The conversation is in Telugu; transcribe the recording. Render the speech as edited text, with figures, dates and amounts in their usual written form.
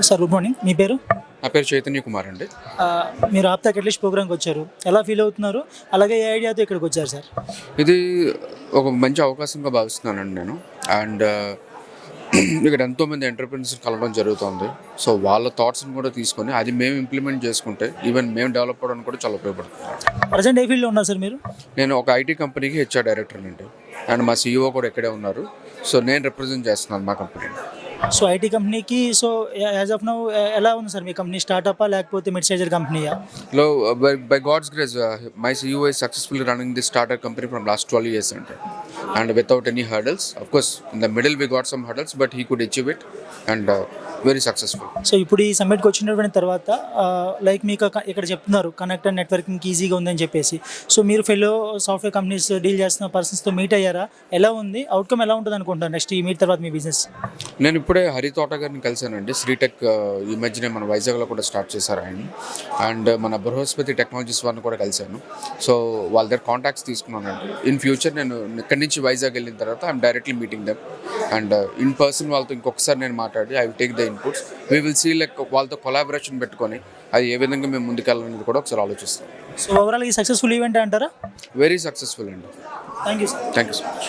సార్ గుడ్ మార్నింగ్, మీ పేరు? నా పేరు చైతన్య కుమార్ అండి. మీరు ఆప్తా కెటలిస్ట్ ప్రోగ్రామ్కి వచ్చారు, ఎలా ఫీల్ అవుతున్నారు? అలాగే ఏ ఐడియాతో ఇక్కడికి వచ్చారు సార్? ఇది ఒక మంచి అవకాశంగా భావిస్తున్నానండి నేను. అండ్ ఇక్కడ ఎంతోమంది ఎంటర్ప్రెన్యూర్స్ కలవడం జరుగుతుంది. సో వాళ్ళ థాట్స్ని కూడా తీసుకొని అది మేము ఇంప్లిమెంట్ చేసుకుంటే ఈవెన్ మేము డెవలప్ అవ్వడానికి కూడా చాలా ఉపయోగపడుతుంది. ప్రజెంట్ ఏ ఫీల్డ్లో ఉన్నారు సార్ మీరు? నేను ఒక ఐటీ కంపెనీకి హెచ్ఆర్ డైరెక్టర్ అండి. అండ్ మా CEO కూడా ఇక్కడే ఉన్నారు. సో నేను రిప్రజెంట్ చేస్తున్నాను మా కంపెనీని. సో ఐటీ కంపెనీకి, సో యాజ్ ఆఫ్ నౌ ఎలా ఉంది సార్ మీ కంపెనీ? స్టార్టప్పా లేకపోతే మిడ్ సైజర్ కంపెనీయా? By God's grace, my CEO is successfully running this startup company from last 12 years and without any hurdles. Of course, in the middle we got some hurdles, but he could achieve it and very successful. So ఇప్పుడు ఈ సమ్మిట్కి వచ్చినటువంటి తర్వాత లైక్ మీకు ఇక్కడ చెప్తున్నారు కనెక్ట్ అండ్ నెట్వర్కింగ్ ఈజీగా ఉందని చెప్పేసి. సో మీరు ఫెలో సాఫ్ట్వేర్ కంపెనీస్ డీల్ చేస్తున్న పర్సన్స్తో మీట్ అయ్యారా? ఎలా ఉంది అవుట్కమ్, ఎలా ఉంటుంది అనుకుంటారు నెక్స్ట్ ఈ మీట్ తర్వాత మీ బిజినెస్? నేను ఇప్పుడే హరి తోట గారిని కలిశానండి. శ్రీటెక్ ఈ మధ్యనే మన వైజాగ్లో కూడా స్టార్ట్ చేశారు ఆయన. అండ్ మన బృహస్పతి టెక్నాలజీస్ వారిని కూడా కలిశాను. సో వాళ్ళ దగ్గర కాంటాక్ట్స్ తీసుకున్నానండి. ఇన్ ఫ్యూచర్ నేను ఇక్కడి నుంచి వైజాగ్ వెళ్ళిన తర్వాత I am directly meeting them and in person వాళ్ళతో ఇంకొకసారి నేను మాట్లాడి I will take the inputs. We will see like వాళ్ళతో కొలాబరేషన్ పెట్టుకొని అది ఏ విధంగా మేము ముందుకెళ్ళాలనేది కూడా ఒకసారి ఆలోచిస్తాం. సో ఓవరాల్ ఈ సక్సెస్ఫుల్ ఈవెంట్ అంటారా? వెరీ సక్సెస్ఫుల్ అండి. Thank you sir. Thank you so much.